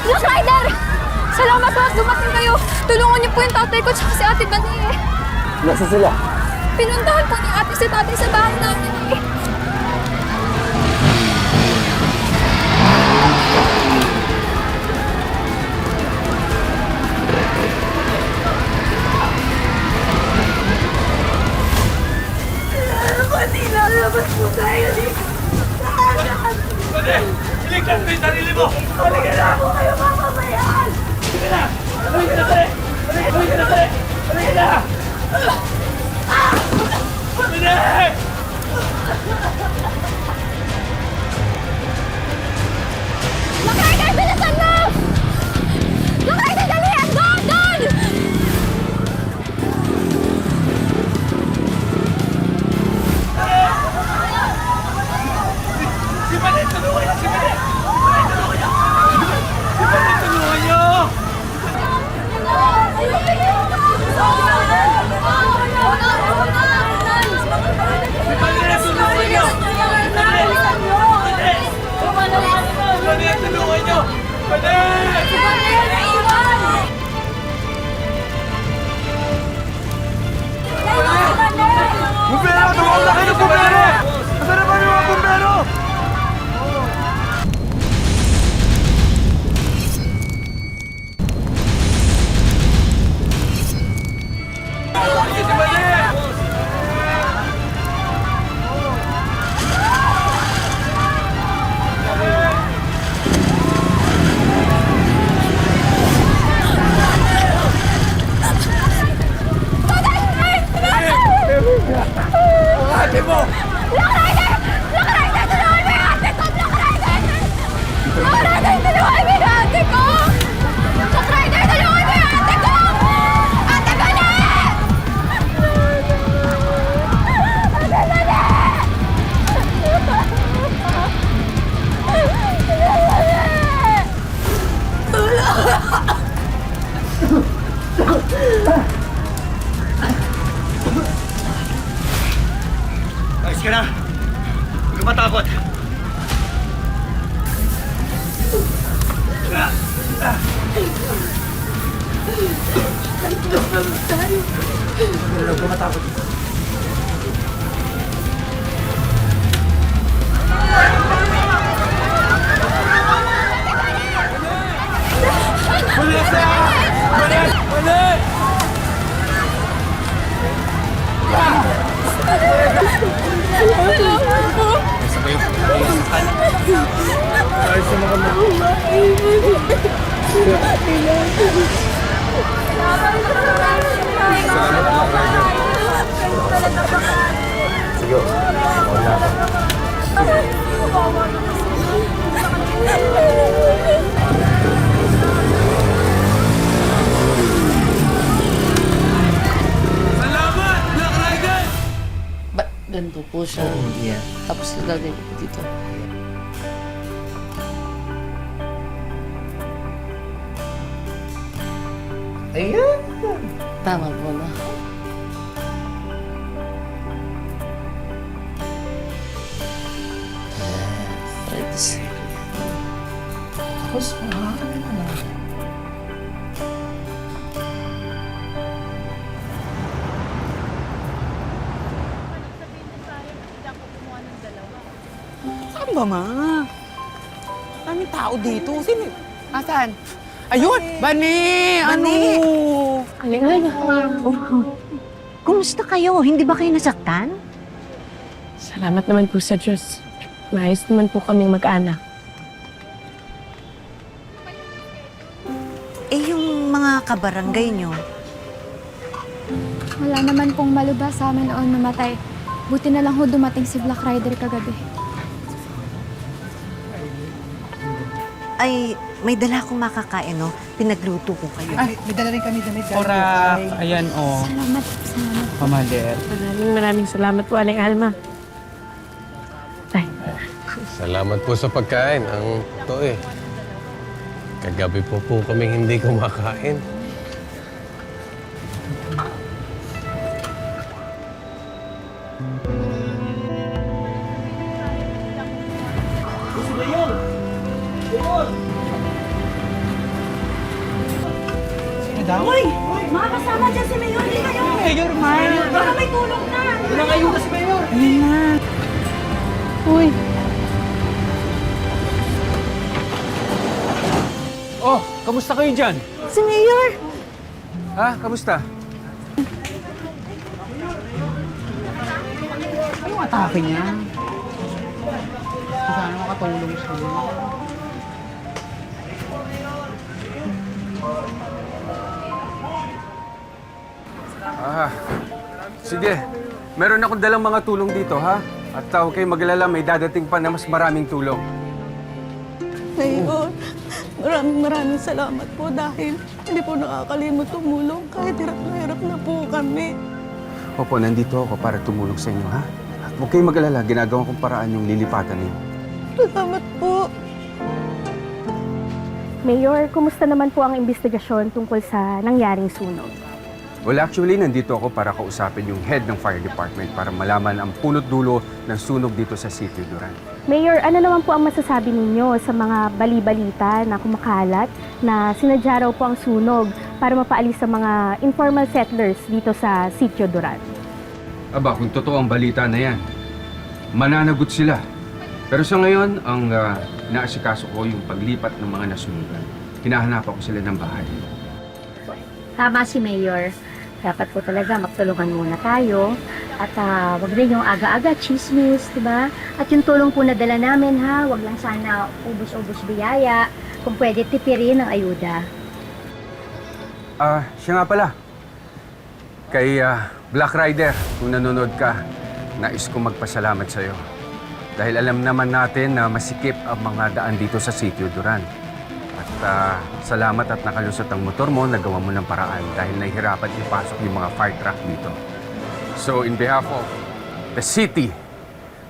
Ghost Rider! Salamat po at dumating kayo. Tulungan niyo po yung tatay ko tsaka si Ate Bani eh. Nasa sila? Pinuntahan po ni ate si tatay sa bahay namin eh. Lalabas po tayo dito. Pwede! Iligtas mo yung sarili mo! Halika na ako kayo mamamayaan! Halika na! Halika na, pare! Halika na, pare! Halika na! Pwede! Lakay! Bilisan mo! Lakay! Dali! Doon! Doon! Si Manet! Tulungan niyo! Si Manet! Manet, tulungan niyo! Si Manet, tulungan niyo! Si Manet, tulungan niyo! Manet, tulungan niyo! Manet! Bumbero! Tumawag na kayo ng bumbero! Nasaan naman yung mga bumbero? Si Manet! Ang ate mo! Black Rider! Black Rider! Tulungan mo yung ate ko! Black Rider! Black Rider! Tulungan mo yung ate ko! Black Rider! Tulungan mo yung ate ko! Ate Bani! Ate Ayos ka na! Huwag ka matakot! Huwag ka matakot! Manet na! Manet! Manet! Ayos na mga Sige. Wala ka. Salamat! Black Rider! Ba't ganito po siya? Yeah. Tapos nilagay ko po dito. Ayan! Tama po na. Yes. Tapos, makakala ka na. Saan ba, ma? Daming tao dito. Sino? Asan? Ayun! Bani! Ano? Kumusta kayo? Hindi ba kayo nasaktan? Salamat naman po sa Diyos. Maayos naman po kaming mag-anak. Eh, yung mga kabarangay nyo, Wala naman pong malubha sa amin noon namatay. Buti na lang ho dumating si Black Rider kagabi. ay may dala akong makakain, no? Pinagluto ko kayo. Ay, may dala rin kami damit. Orak. Ayan, oh. Salamat. Salamat. Pamalit. Maraming salamat po, Aling Alma. Ay, Salamat po sa pagkain. Ang to eh. Kagabi po kaming hindi kumakain. daw? Uy! Mga kasama dyan si Mayor, hindi kayo! Mayor, Mark! Baka may tulong na! Walang ayuda si Mayor. Ayun na. Uy, Oh, kamusta kayo dyan? Si Mayor! Ha? Kamusta? Anong atake niya? Sana makatulong siya. Sige. Meron akong dalang mga tulong dito, ha? At huwag kayong mag-alala, may dadating pa na mas maraming tulong. Mayor, maraming salamat po dahil hindi po nakakalimot tumulong kahit hirap na po kami. Opo, nandito ako para tumulong sa inyo, ha? At huwag kayong mag-alala, ginagawa kong paraan yung lilipatan ninyo. Salamat po. Mayor, kumusta naman po ang investigasyon tungkol sa nangyaring sunog? Well, actually, nandito ako para kausapin yung head ng fire department para malaman ang punot dulo ng sunog dito sa Sitio Duran. Mayor, ano naman po ang masasabi ninyo sa mga bali-balita na kumakalat na sinadya raw po ang sunog para mapaalis sa mga informal settlers dito sa Sitio Duran? Aba, kung totoo ang balita na yan, mananagot sila. Pero sa ngayon, ang naasikaso ko yung paglipat ng mga nasunugan. Hinahanapan ko sila ng bahay. Tama si Mayor. Dapat po talaga magtulungan muna tayo at wag rin yung aga-aga chismis, di ba? At yung tulong po na dala namin ha, wag lang sana ubos-ubos biyaya. Kung pwede tipirin ang ayuda. Siya nga pala. Kay Black Rider, kung nanonood ka, nais ko magpasalamat sa'yo. Dahil alam naman natin na masikip ang mga daan dito sa Sitio Duran. At salamat at nakalusot ang motor mo, nagawa mo ng paraan dahil nahihirapan ipasok yung mga fire truck dito. So in behalf of the City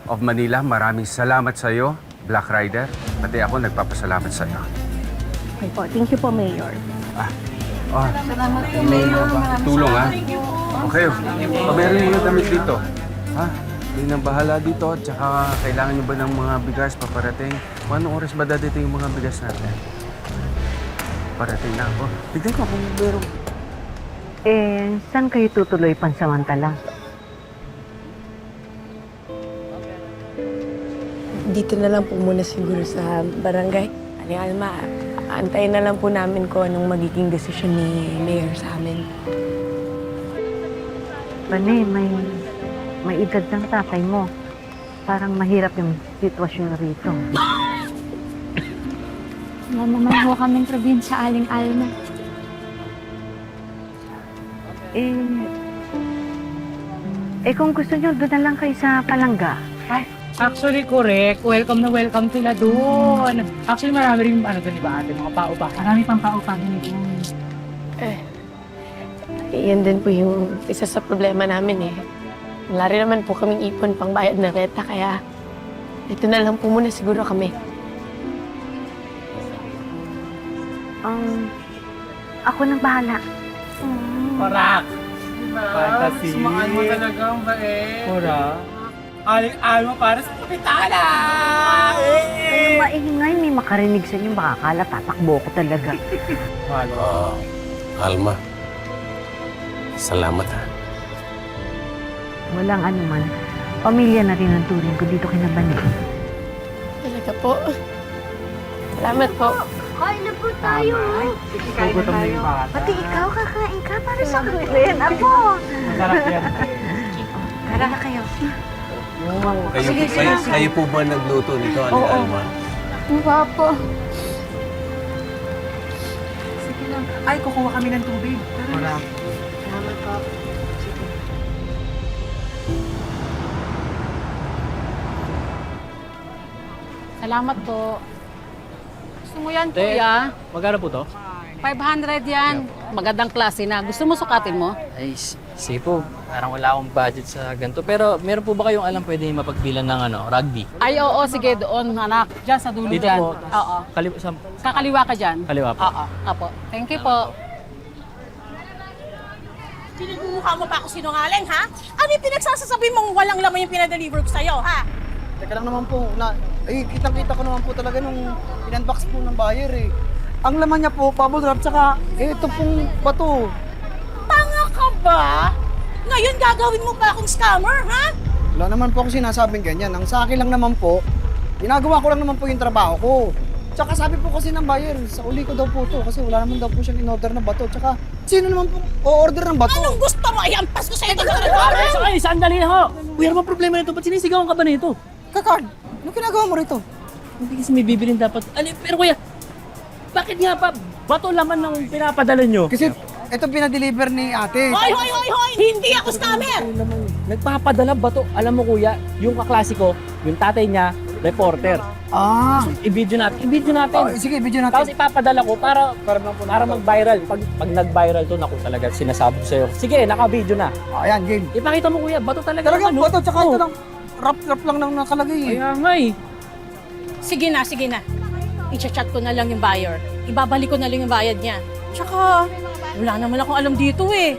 of Manila, maraming salamat sa iyo, Black Rider. Pati ako nagpapasalamat sa iyo. Okay po, thank you po, Mayor. Salamat po, Mayor. Tulong, ha? Okay, meron yung damit dito. Ha? Hindi nang bahala dito. Tsaka kailangan nyo ba ng mga bigas paparating? Kung anong oras ba dadating yung mga bigas natin? Parating na ako. Tignan ko kung meron. Saan kayo tutuloy pansamantala? dito na lang po muna siguro sa barangay. Aling Alma, antayin na lang po namin kung anong magiging desisyon ni Mayor sa amin. Bane, may edad ng tatay mo. Parang mahirap yung sitwasyon rito. Wala naman ho kaming probinsya, Aling Alma. Kung gusto nyo, doon na lang kayo sa Palangga. Actually, correct. Welcome na welcome sila doon. Actually, marami rin, doon iba ate, mga paupahan. Marami pang paupahan doon. Yan din po yung isa sa problema namin eh. Wala rin naman po kaming ipon pang bayad na renta, kaya ito na lang po muna siguro kami. Ako nang bahala. Korak! Fantasy! Sumakan mo talaga ang bae. Korak! Aling-alma para sa kapitala! Maingay, may makarinig sa inyo. Baka akala tatakbo ko talaga. Alma, salamat ha. Walang anuman. Pamilya na rin ang turing ko dito kinabanin. Talaga po. Salamat po. Kain na po tayo. Kain na tayo. Pati ikaw, kakain ka para sa akin. Apo! Masarap yan. Tara na kayo. Kayo po ba nagluto nito, Aling Alma? Papa. Sige lang. Ay, kukuha kami ng tubig. Tara. Salamat po. Salamat po. Gusto mo yan, kuya? Magkano po to? 500 yan. Magandang klase na. Gusto mo sukatin mo? Ay, sige po. Parang wala akong budget sa ganito. Pero meron po ba kayong alam pwede mapagbilan ng rugby? Ay, oo. Sige, doon, anak. Diyan, sa dulo Dito dyan. po. Oo. Kakaliwa ka dyan. Kaliwa po. Oo. Apo. Thank you po. Pinagmumukha mo pa ako sinungaling, ha? Ano yung pinagsasasabi mong walang laman yung pinadeliver ko sa'yo, ha? Teka lang naman po, kitang-kita ko naman po talaga nung in-unbox po ng buyer eh. Ang laman niya po, bubble wrap, tsaka ito pong bato. Tanga ka ba? Ngayon gagawin mo pa akong scammer, ha? Wala naman po ako sinasabing ganyan. Ang sa akin lang naman po, ginagawa ko lang naman po yung trabaho ko. Tsaka sabi po kasi ng buyer, sa uli ko daw po to kasi wala naman daw po siyang in-order na bato. Tsaka sino naman po o-order ng bato? Anong gusto mo? Iampas ko sa'yo ito. Ay, sandali ho! Kuya, ano problema nito? Ba't sinisigawan ka ba nito? Kakard, ano ginagawa mo rito? Hindi kasi may bibilin dapat. Pero kuya, bakit nga pa bato laman ng pinapadala nyo? Kasi ito pinadeliver ni ate. Hoy! Hindi ako scammer! Nagpapadala bato. Alam mo kuya, yung kaklase ko, yung tatay niya, reporter. Ah, I-video natin. sige, video Tapos natin. ipapadala ko para mag-viral. Pag nag-viral to, naku talaga, sinasabi ko sa'yo. Sige, naka-video na. Ayan, game. Ipakita mo kuya, bato talaga. Talagang naman, bato, tsaka Oo. ito lang. Rap lang nang nakalagay eh. Kaya nga eh. Sige na. I-chat ko na lang yung buyer. Ibabalik ko na lang yung bayad niya. Tsaka, wala naman akong alam dito eh.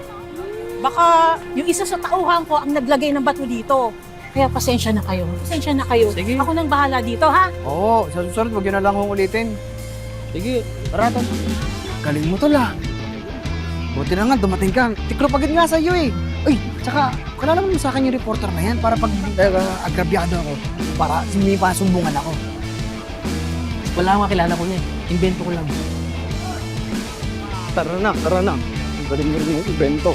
Baka yung isa sa tauhan ko ang naglagay ng bato dito. Kaya pasensya na kayo. Sige. Ako nang bahala dito, ha? Oo, sa susunod, wag yun na lang kong ulitin. Sige, tara. Galing mo to la. Buti na nga, dumating ka. Tikro pagod nga sa'yo eh. Uy, tsaka, kilala mo sa akin yung reporter na yan para pag agrabyado ako, para may pasumbungan ako. Wala akong kakilala ko niya eh. Invento ko lang. Tara na. Galing mo rin yung ibento.